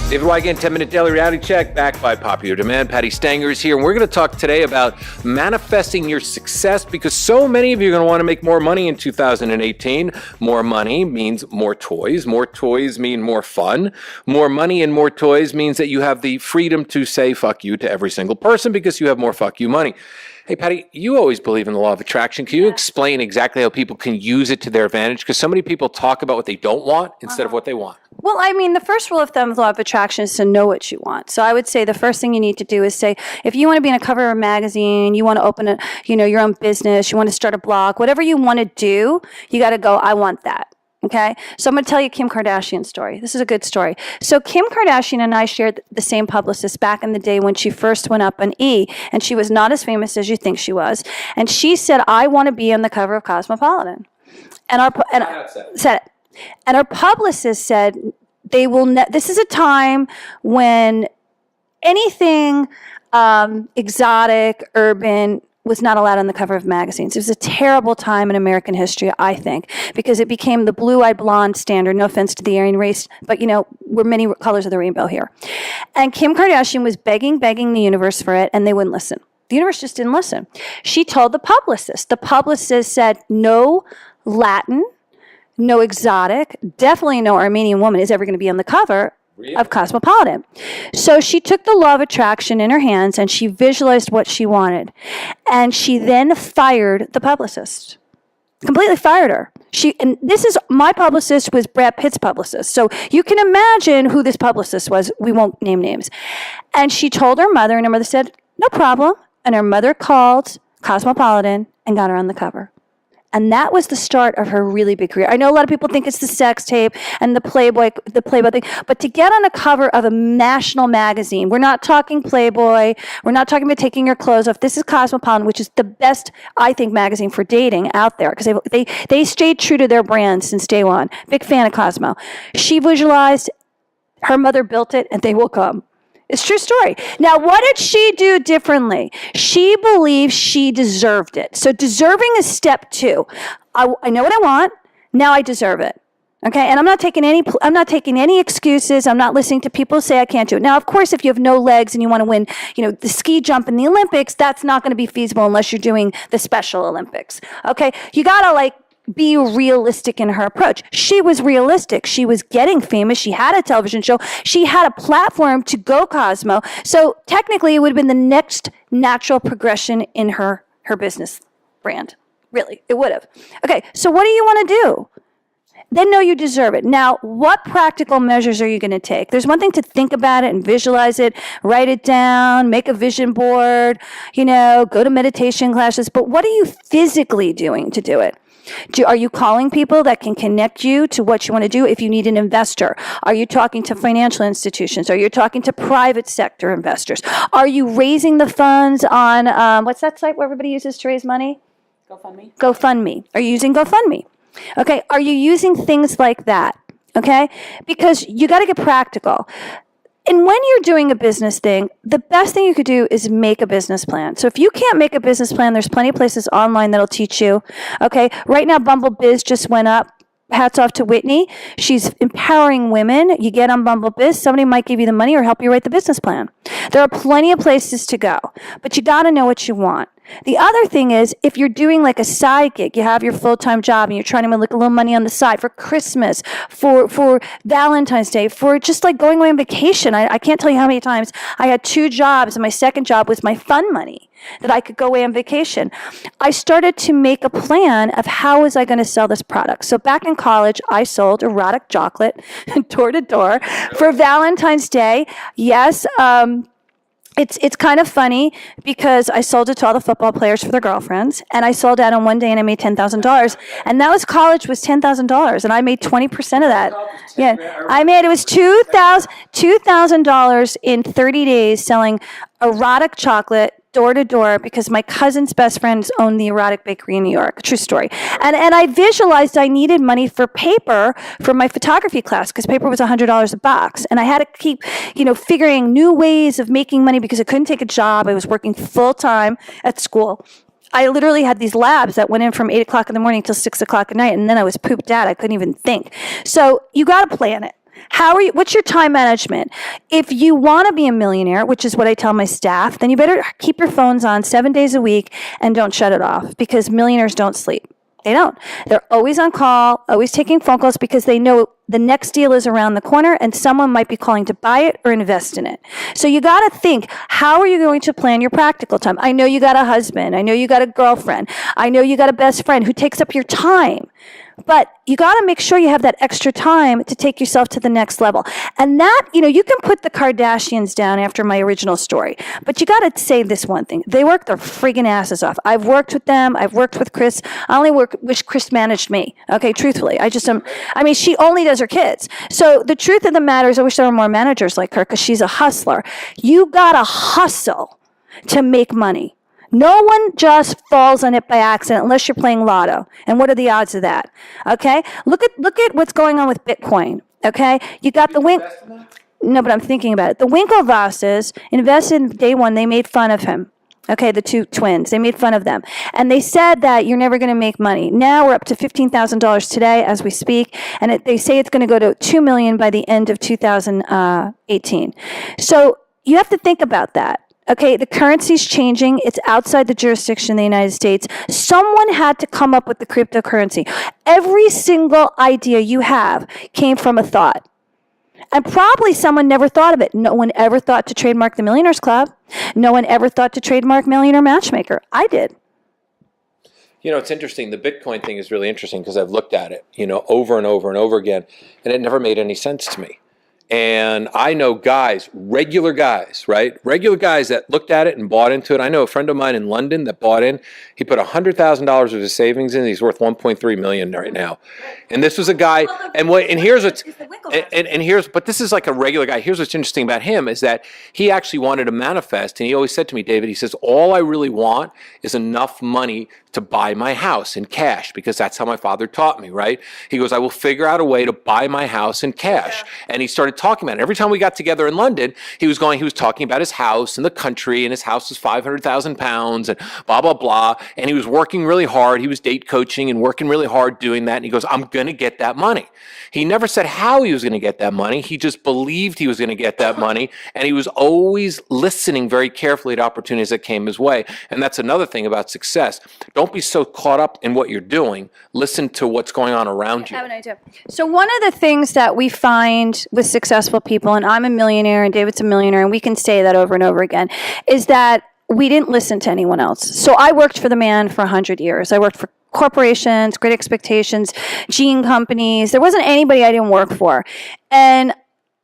David Wygant, 10-minute daily reality check, backed by popular demand. Patti Stanger is here, and we're going to talk today about manifesting your success, because so many of you are going to want to make more money in 2018. More money means more toys. More toys mean more fun. More money and more toys means that you have the freedom to say fuck you to every single person because you have more fuck you money. Hey, Patti, you always believe in the law of attraction. Can you explain exactly how people can use it to their advantage? Because so many people talk about what they don't want instead of what they want. Well, I mean, the first rule of thumb of the law of attraction is to know what you want. So I would say the first thing you need to do is say, if you want to be in a cover of a magazine, you want to open your own business, you want to start a blog, whatever you want to do, you got to go, I want that. Okay, so I'm going to tell you Kim Kardashian's story. This is a good story. So Kim Kardashian and I shared the same publicist back in the day when she first went up on E, and she was not as famous as you think she was. And she said, I want to be on the cover of Cosmopolitan. And our publicist said, they will. This is a time when anything exotic, urban, was not allowed on the cover of magazines. It was a terrible time in American history, I think, because it became the blue-eyed blonde standard. No offense to the Aryan race, but we're many colors of the rainbow here. And Kim Kardashian was begging the universe for it, and they wouldn't listen. The universe just didn't listen. She told the publicist. The publicist said, no Latin, no exotic, definitely no Armenian woman is ever going to be on the cover of Cosmopolitan. So she took the law of attraction in her hands and she visualized what she wanted. And she then fired the publicist. Completely fired her. My publicist was Brad Pitt's publicist. So you can imagine who this publicist was. We won't name names. And she told her mother, and her mother said, no problem. And her mother called Cosmopolitan and got her on the cover. And that was the start of her really big career. I know a lot of people think it's the sex tape and the Playboy thing, but to get on a cover of a national magazine, we're not talking Playboy, we're not talking about taking your clothes off. This is Cosmopolitan, which is the best, I think, magazine for dating out there, because they stayed true to their brand since day one. Big fan of Cosmo. She visualized, her mother built it, and they will come. It's a true story. Now, what did she do differently? She believed she deserved it. So deserving is step two. I know what I want. Now I deserve it. Okay, and I'm not taking any excuses. I'm not listening to people say I can't do it. Now, of course, if you have no legs and you want to win, the ski jump in the Olympics, that's not going to be feasible unless you're doing the Special Olympics. Okay, you gotta be realistic in her approach. She was realistic. She was getting famous. She had a television show. She had a platform to go Cosmo. So technically, it would have been the next natural progression in her business brand. Really, it would have. Okay, so what do you want to do? Then know you deserve it. Now, what practical measures are you going to take? There's one thing to think about it and visualize it, write it down, make a vision board, go to meditation classes. But what are you physically doing to do it? Are you calling people that can connect you to what you want to do if you need an investor? Are you talking to financial institutions? Are you talking to private sector investors? Are you raising the funds on, what's that site where everybody uses to raise money? GoFundMe. Are you using GoFundMe? Okay. Are you using things like that? Okay. Because you got to get practical. And when you're doing a business thing, the best thing you could do is make a business plan. So if you can't make a business plan, there's plenty of places online that'll teach you. Okay, right now Bumble Biz just went up. Hats off to Whitney. She's empowering women. You get on Bumble Biz, somebody might give you the money or help you write the business plan. There are plenty of places to go, but you got to know what you want. The other thing is, if you're doing like a side gig, you have your full-time job and you're trying to make a little money on the side for Christmas, for Valentine's Day, for just like going away on vacation. I can't tell you how many times I had 2 jobs, and my second job was my fun money that I could go away on vacation. I started to make a plan of how was I going to sell this product. So back in college, I sold erotic chocolate door to door for Valentine's Day. Yes, It's kind of funny because I sold it to all the football players for their girlfriends, and I sold out in one day and I made $10,000. And that was college was $10,000, and I made 20% of that. Yeah, it was $2,000 in 30 days selling erotic chocolate door to door because my cousin's best friends owned the erotic bakery in New York. True story. And I visualized I needed money for paper for my photography class because paper was $100 a box. And I had to keep, figuring new ways of making money because I couldn't take a job. I was working full time at school. I literally had these labs that went in from 8 o'clock in the morning till 6 o'clock at night. And then I was pooped out. I couldn't even think. So you got to plan it. What's your time management? If you want to be a millionaire, which is what I tell my staff, then you better keep your phones on 7 days a week and don't shut it off, because millionaires don't sleep. They don't. They're always on call, always taking phone calls, because they know the next deal is around the corner and someone might be calling to buy it or invest in it. So you got to think, how are you going to plan your practical time? I know you got a husband. I know you got a girlfriend. I know you got a best friend who takes up your time. But you got to make sure you have that extra time to take yourself to the next level. And that, you can put the Kardashians down after my original story. But you got to say this one thing. They work their friggin' asses off. I've worked with them. I've worked with Chris. I only wish Chris managed me. Okay, truthfully. She only does her kids. So the truth of the matter is, I wish there were more managers like her, because she's a hustler. You got to hustle to make money. No one just falls on it by accident unless you're playing lotto. And what are the odds of that? Okay? Look at what's going on with Bitcoin. Okay? You got the No, but I'm thinking about it. The Winklevosses invested in day one. They made fun of him. Okay, the two twins. They made fun of them. And they said that you're never going to make money. Now we're up to $15,000 today as we speak. And they say it's going to go to $2 million by the end of 2018. So you have to think about that. Okay, the currency's changing. It's outside the jurisdiction of the United States. Someone had to come up with the cryptocurrency. Every single idea you have came from a thought. And probably someone never thought of it. No one ever thought to trademark the Millionaires Club. No one ever thought to trademark Millionaire Matchmaker. I did. It's interesting. The Bitcoin thing is really interesting because I've looked at it, over and over and over again, and it never made any sense to me. And I know guys, regular guys, right? Regular guys that looked at it and bought into it. I know a friend of mine in London that bought in. He put $100,000 of his savings in. He's worth $1.3 million right now. And this was a guy. But this is like a regular guy. Here's what's interesting about him is that he actually wanted to manifest. And he always said to me, David, he says, all I really want is enough money to buy my house in cash, because that's how my father taught me, right? He goes, I will figure out a way to buy my house in cash. And he started talking about it. Every time we got together in London, he was talking about his house in the country, and his house was 500,000 pounds and blah, blah, blah. And he was working really hard. He was date coaching and working really hard doing that. And he goes, I'm going to get that money. He never said how he was going to get that money. He just believed he was going to get that money. And he was always listening very carefully to opportunities that came his way. And that's another thing about success. Don't be so caught up in what you're doing. Listen to what's going on around you. I have an idea. So one of the things that we find with successful people, and I'm a millionaire and David's a millionaire, and we can say that over and over again, is that we didn't listen to anyone else. So I worked for the man for 100 years. I worked for corporations, Great Expectations, gene companies. There wasn't anybody I didn't work for. And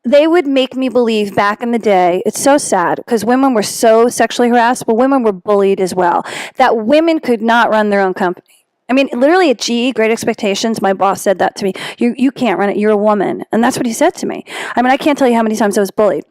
they would make me believe back in the day, it's so sad because women were so sexually harassed, but women were bullied as well, that women could not run their own company. I mean, literally at GE, Great Expectations, my boss said that to me. You can't run it. You're a woman. And that's what he said to me. I mean, I can't tell you how many times I was bullied.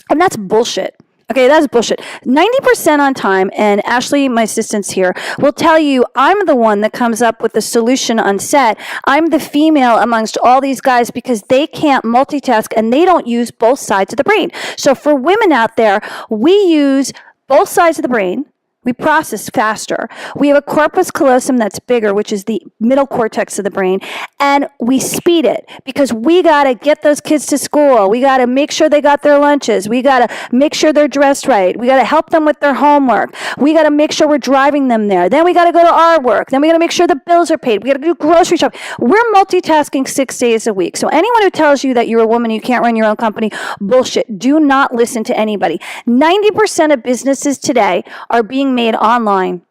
And that's bullshit. Okay, that's bullshit. 90% on time, and Ashley, my assistant's here, will tell you I'm the one that comes up with the solution on set. I'm the female amongst all these guys because they can't multitask and they don't use both sides of the brain. So for women out there, we use both sides of the brain. We process faster. We have a corpus callosum that's bigger, which is the middle cortex of the brain, and we speed it because we got to get those kids to school. We got to make sure they got their lunches. We got to make sure they're dressed right. We got to help them with their homework. We got to make sure we're driving them there. Then we got to go to our work. Then we got to make sure the bills are paid. We got to do grocery shopping. We're multitasking 6 days a week. So anyone who tells you that you're a woman, you can't run your own company, bullshit. Do not listen to anybody. 90% of businesses today are being made online.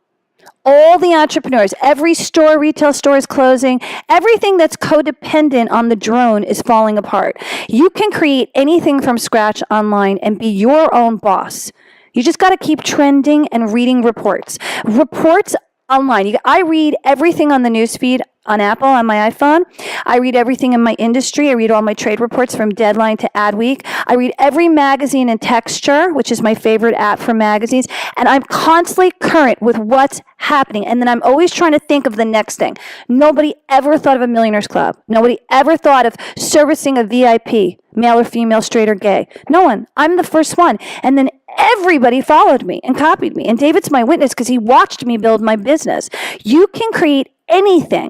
All the entrepreneurs, every store, retail store is closing. Everything that's codependent on the drone is falling apart. You can create anything from scratch online and be your own boss. You just got to keep trending and reading reports. Reports online. I read everything on the newsfeed on Apple, on my iPhone. I read everything in my industry. I read all my trade reports from Deadline to Adweek. I read every magazine in Texture, which is my favorite app for magazines. And I'm constantly current with what's happening. And then I'm always trying to think of the next thing. Nobody ever thought of a Millionaires Club. Nobody ever thought of servicing a VIP, male or female, straight or gay. No one. I'm the first one. And then everybody followed me and copied me. And David's my witness because he watched me build my business. You can create anything.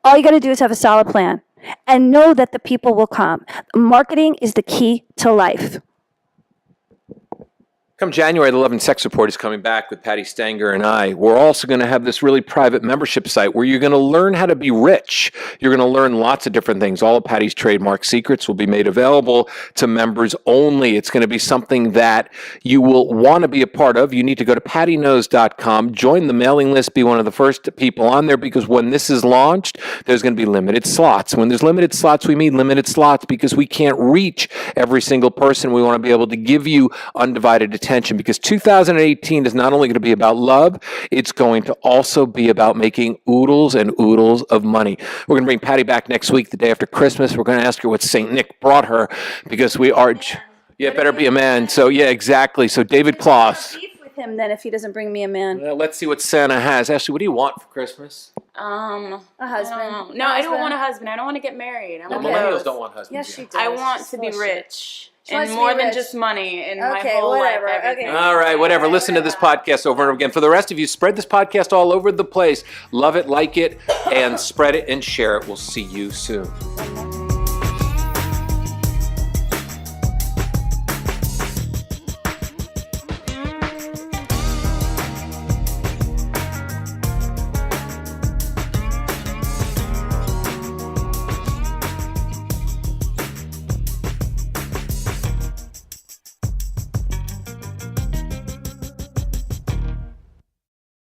All you got to do is have a solid plan. and know that the people will come. Marketing is the key to life. Come January, the Love and Sex Report is coming back with Patti Stanger and I. We're also going to have this really private membership site where you're going to learn how to be rich. You're going to learn lots of different things. All of Patti's trademark secrets will be made available to members only. It's going to be something that you will want to be a part of. You need to go to pattyknows.com, join the mailing list, be one of the first people on there, because when this is launched, there's going to be limited slots. When there's limited slots, we mean limited slots because we can't reach every single person. We want to be able to give you undivided attention, because 2018 is not only going to be about love, it's going to also be about making oodles and oodles of money. We're going to bring Patti back next week, the day after Christmas. We're going to ask her what St. Nick brought her, because we are, yeah, better be a man. So yeah, exactly. So David Kloss. With him then if he doesn't bring me a man. Well, let's see what Santa has. Ashley, what do you want for Christmas? A husband. No, I don't want a husband. I don't want to get married. I want Millennials don't want husbands. Yes, she does. I want to be rich. And wants to more be than rich. just money in my Okay, whole whatever. life. Everything. Okay. All right, whatever. Listen to this podcast over and over again. For the rest of you, spread this podcast all over the place. Love it, like it, and spread it and share it. We'll see you soon.